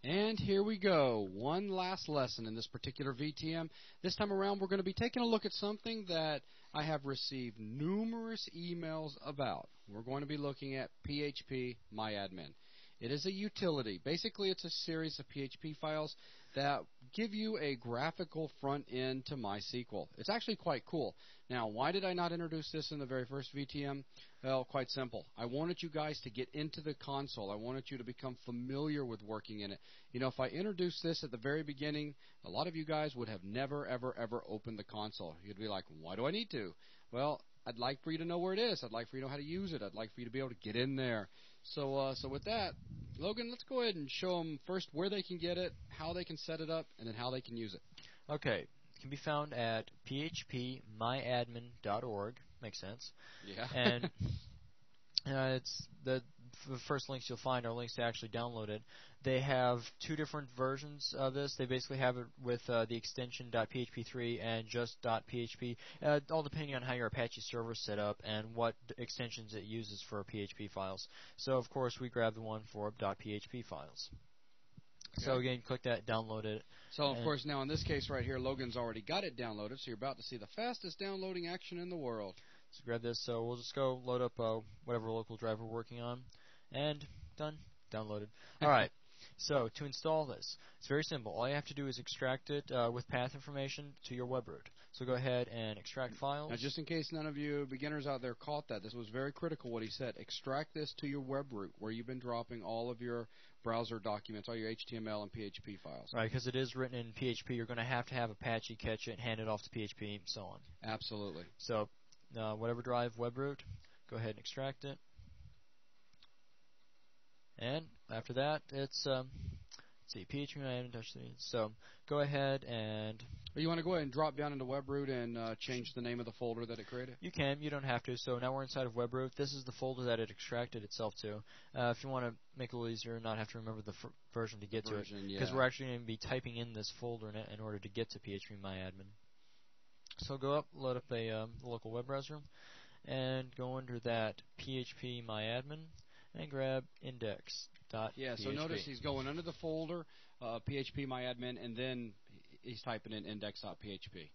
And here we go. One last lesson in this particular VTM. This time around, we're going to be taking a look at something that I have received numerous emails about. We're going to be looking at PHpMyAdmin. It is a utility. Basically, it's a series of PHP files that give you a graphical front end to MySQL. It's actually quite cool. Now, why did I not introduce this in the very first VTM? Well, quite simple. I wanted you guys to get into the console. I wanted you to become familiar with working in it. You know, if I introduced this at the very beginning, a lot of you guys would have never, ever, ever opened the console. You'd be like, why do I need to? Well, I'd like for you to know where it is. I'd like for you to know how to use it. I'd like for you to be able to get in there. So with that, Logan, let's go ahead and show them first where they can get it, how they can set it up, and then how they can use it. Okay. It can be found at phpmyadmin.org. Makes sense. Yeah. And it's the first links you'll find are links to actually download it. They have two different versions of this. They basically have it with the extension .php3 and just .php, all depending on how your Apache server is set up and what extensions it uses for PHP files. So, of course, we grabbed the one for .php files. Okay. So again, click that, download it. So of course now in this case right here, Logan's already got it downloaded, so you're about to see the fastest downloading action in the world. So grab this. So we'll just go load up whatever local drive we're working on, and done, downloaded. All right. So to install this, it's very simple. All you have to do is extract it with path information to your web root. So go ahead and extract files. Now, just in case none of you beginners out there caught that, this was very critical what he said. Extract this to your web root, where you've been dropping all of your browser documents, all your HTML and PHP files. Right, because it is written in PHP. You're going to have Apache catch it, hand it off to PHP, and so on. Absolutely. So whatever drive, web root, go ahead and extract it. And after that, it's let's see, PHpMyAdmin. So go ahead and. You want to go ahead and drop down into WebRoot and change the name of the folder that it created? You can. You don't have to. So now we're inside of WebRoot. This is the folder that it extracted itself to. If you want to make it a little easier and not have to remember the version to get to it, because we're actually going to be typing in this folder in order to get to PHpMyAdmin. So go up, load up the local web browser, and go under that PHpMyAdmin. And grab index.php. Yeah, so notice he's going under the folder, PHpMyAdmin, and then he's typing in index.php.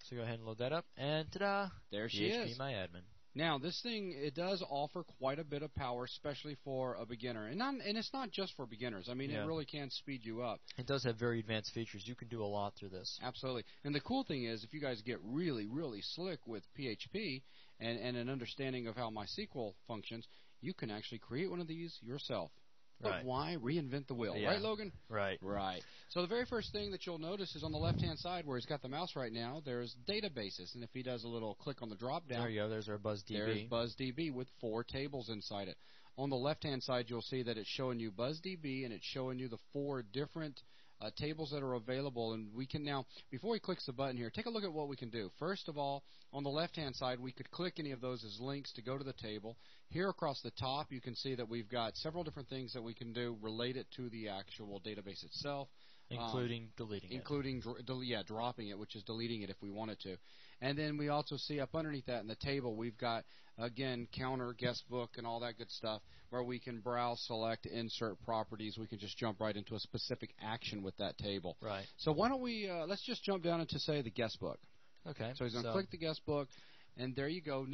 So go ahead and load that up, and ta-da! There she is. PHpMyAdmin. Now, this thing, it does offer quite a bit of power, especially for a beginner. And it's not just for beginners. I mean, it really can speed you up. It does have very advanced features. You can do a lot through this. Absolutely. And the cool thing is, if you guys get really, really slick with PHP and an understanding of how MySQL functions, you can actually create one of these yourself. But why reinvent the wheel? Right, Logan? Right. Right. So the very first thing that you'll notice is on the left-hand side where he's got the mouse right now, there's databases. And if he does a little click on the drop-down... There you go. There's our BuzzDB. There's BuzzDB with 4 tables inside it. On the left-hand side, you'll see that it's showing you BuzzDB, and it's showing you the 4 different tables that are available. And we can now, before he clicks the button here, take a look at what we can do. First of all, on the left-hand side, we could click any of those as links to go to the table. Here across the top, you can see that we've got several different things that we can do related to the actual database itself. Including deleting it. Dropping it, which is deleting it if we wanted to. And then we also see up underneath that in the table, we've got, again, counter, guest book, and all that good stuff, where we can browse, select, insert properties. We can just jump right into a specific action with that table. Right. So why don't we, let's just jump down into, say, the guest book. Okay. So he's going to click the guest book, and there you go.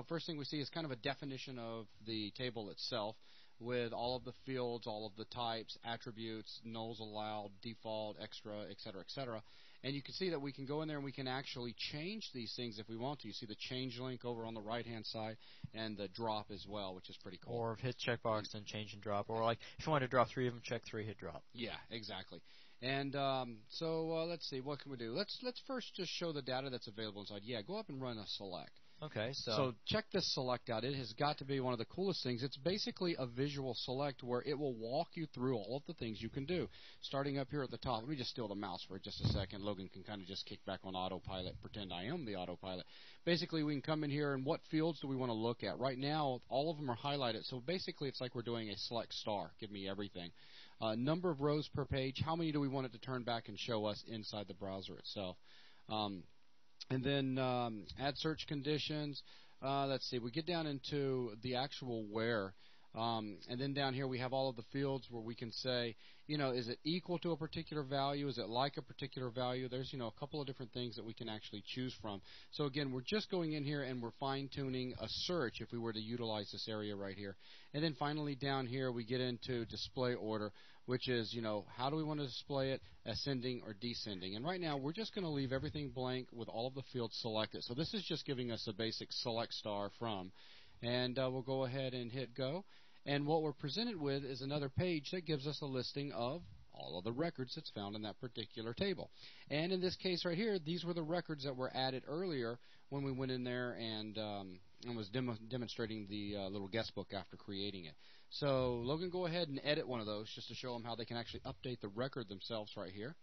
First thing we see is kind of a definition of the table itself, with all of the fields, all of the types, attributes, nulls allowed, default, extra, etc., etc. And you can see that we can go in there and we can actually change these things if we want to. You see the change link over on the right-hand side and the drop as well, which is pretty cool. Or hit checkbox and change and drop. Or like if you want to drop 3 of them, check 3, hit drop. Yeah, exactly. And let's see, what can we do? Let's first just show the data that's available inside. Yeah, go up and run a select. Okay, so check this select out. It has got to be one of the coolest things. It's basically a visual select where it will walk you through all of the things you can do. Starting up here at the top, let me just steal the mouse for just a second. Logan can kind of just kick back on autopilot, pretend I am the autopilot. Basically, we can come in here and what fields do we want to look at? Right now, all of them are highlighted. So basically, it's like we're doing a select star. Give me everything. Number of rows per page. How many do we want it to turn back and show us inside the browser itself? And then add search conditions. Let's see. We get down into the actual where. And then down here we have all of the fields where we can say, is it equal to a particular value? Is it like a particular value? There's, a couple of different things that we can actually choose from. So again, we're just going in here and we're fine-tuning a search if we were to utilize this area right here. And then finally down here we get into display order, which is, how do we want to display it, ascending or descending. And right now we're just going to leave everything blank with all of the fields selected. So this is just giving us a basic select star from. And we'll go ahead and hit go. And what we're presented with is another page that gives us a listing of all of the records that's found in that particular table. And in this case right here, these were the records that were added earlier when we went in there and was demonstrating the little guest book after creating it. So Logan, go ahead and edit one of those just to show them how they can actually update the record themselves right here.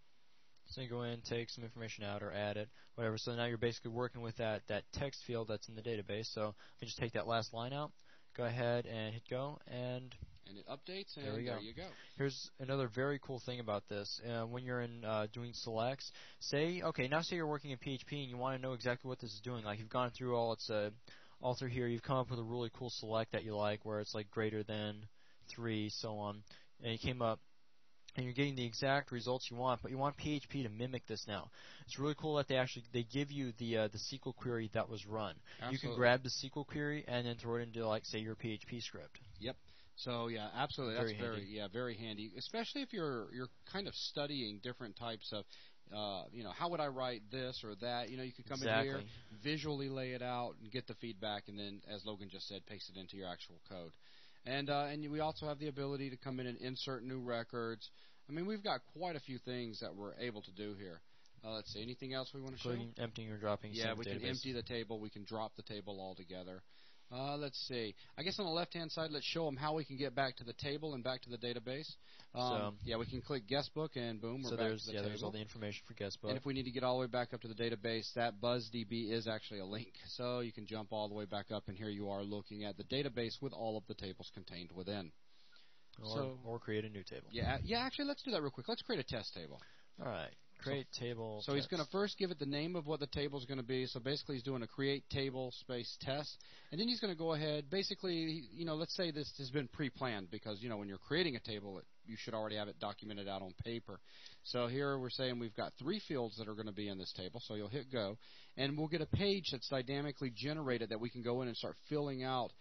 So you go in, take some information out or add it, whatever. So now you're basically working with that text field that's in the database. So you just take that last line out, go ahead and hit go, and it updates, and there you go. Here's another very cool thing about this. When you're in doing selects, say you're working in PHP and you want to know exactly what this is doing. Like you've gone through all through here, you've come up with a really cool select that you like, where it's like greater than 3, so on, and you came up. And you're getting the exact results you want, but you want PHP to mimic this now. It's really cool that they give you the SQL query that was run. Absolutely. You can grab the SQL query and then throw it into say your PHP script. Yep. So yeah, absolutely, that's very handy, especially if you're kind of studying different types of. How would I write this or that? You could come in here, visually lay it out, and get the feedback, and then, as Logan just said, paste it into your actual code. And we also have the ability to come in and insert new records. I mean, we've got quite a few things that we're able to do here. Let's see, anything else we want to show? Emptying or dropping. Yeah, we can empty the table. We can drop the table altogether. Let's see. I guess on the left-hand side, let's show them how we can get back to the table and back to the database. We can click guest book, and boom, we're back to the table. There's all the information for guest book. And if we need to get all the way back up to the database, that BuzzDB is actually a link. So you can jump all the way back up, and here you are looking at the database with all of the tables contained within. Or create a new table. Yeah, actually, let's do that real quick. Let's create a test table. All right. Create table. So he's going to first give it the name of what the table is going to be. So basically, he's doing a create table space test, and then he's going to go ahead. Basically, let's say this has been pre-planned because when you're creating a table, you should already have it documented out on paper. So here we're saying we've got 3 fields that are going to be in this table. So you'll hit go, and we'll get a page that's dynamically generated that we can go in and start filling out.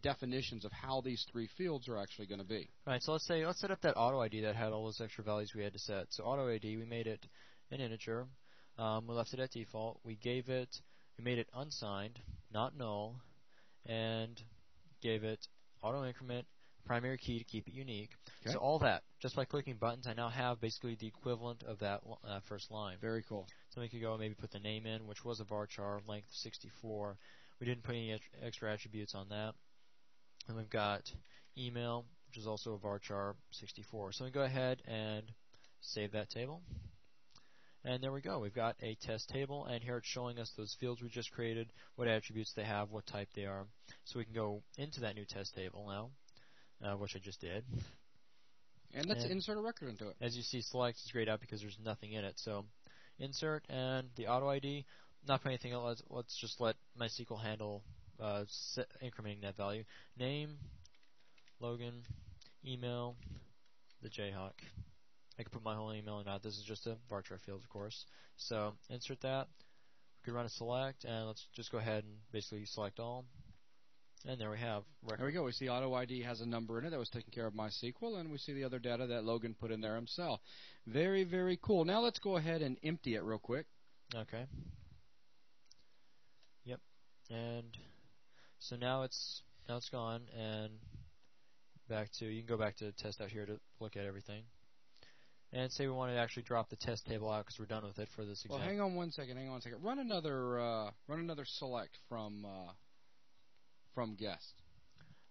Definitions of how these 3 fields are actually going to be. All right, so let's set up that auto ID that had all those extra values we had to set. So auto ID, we made it an integer. We left it at default. We made it unsigned, not null, and gave it auto increment, primary key to keep it unique. Okay. So all that, just by clicking buttons, I now have basically the equivalent of that first line. Very cool. So we could go and maybe put the name in, which was a varchar, length 64. We didn't put any extra attributes on that. And we've got email, which is also a varchar 64. So we go ahead and save that table. And there we go. We've got a test table, and here it's showing us those fields we just created, what attributes they have, what type they are. So we can go into that new test table now, which I just did. And let's insert a record into it. As you see, select is grayed out because there's nothing in it. So insert, and the auto ID. Not put anything else. Let's just let MySQL handle incrementing that value. Name, Logan, email, the Jayhawk. I could put my whole email in that. This is just a varchar field, of course. So insert that. We could run a select, and let's just go ahead and basically select all. And there we have record. There we go. We see auto ID has a number in it that was taken care of MySQL, and we see the other data that Logan put in there himself. Very, very cool. Now let's go ahead and empty it real quick. Okay. Yep. And so now it's gone, and you can go back to test out here to look at everything. And say we want to actually drop the test table out because we're done with it for this example. Well, hang on one second. Run another select from guest.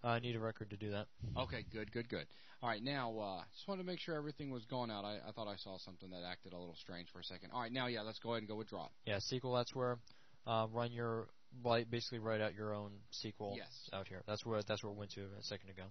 I need a record to do that. Okay, good. All right, now just wanted to make sure everything was going out. I thought I saw something that acted a little strange for a second. All right, now let's go ahead and go with drop. Yeah, SQL. That's where basically write out your own SQL out here. That's where it went to a second ago.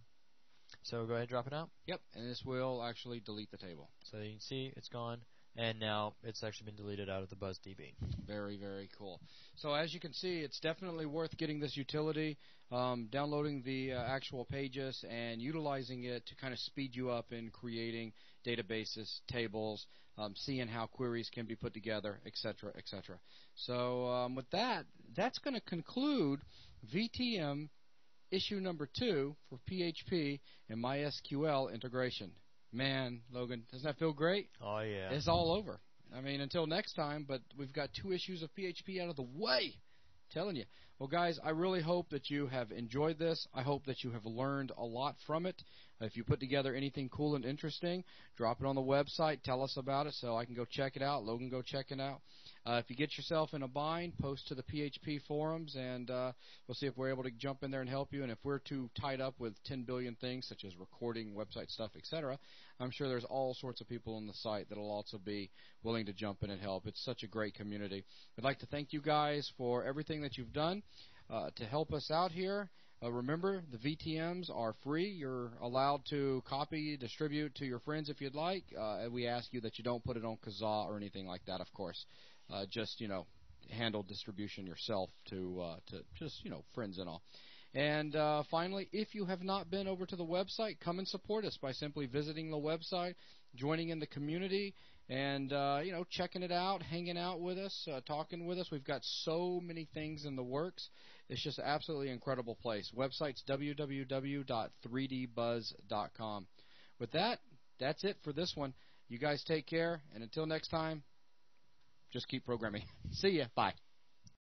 So go ahead and drop it out. Yep, and this will actually delete the table. So you can see it's gone, and now it's actually been deleted out of the BuzzDB. Very, very cool. So as you can see, it's definitely worth getting this utility, downloading the actual pages, and utilizing it to kind of speed you up in creating databases, tables, seeing how queries can be put together, etc., etc. So with that, that's going to conclude VTM issue number 2 for PHP and MySQL integration. Man, Logan, doesn't that feel great? Oh, yeah. It's all over. I mean, until next time, but we've got 2 issues of PHP out of the way. Telling you. Well, guys, I really hope that you have enjoyed this. I hope that you have learned a lot from it. If you put together anything cool and interesting, drop it on the website. Tell us about it so I can go check it out. Logan, go check it out. If you get yourself in a bind, post to the PHP forums, and we'll see if we're able to jump in there and help you. And if we're too tied up with 10 billion things, such as recording, website stuff, etc., I'm sure there's all sorts of people on the site that will also be willing to jump in and help. It's such a great community. I'd like to thank you guys for everything that you've done to help us out here. Remember, the VTMs are free. You're allowed to copy, distribute to your friends if you'd like. We ask you that you don't put it on Kazaa or anything like that, of course. Just, handle distribution yourself to just, friends and all. And finally, if you have not been over to the website, come and support us by simply visiting the website, joining in the community, and checking it out, hanging out with us, talking with us. We've got so many things in the works. It's just an absolutely incredible place. Website's www.3dbuzz.com. With that, that's it for this one. You guys take care, and until next time, just keep programming. See ya. Bye.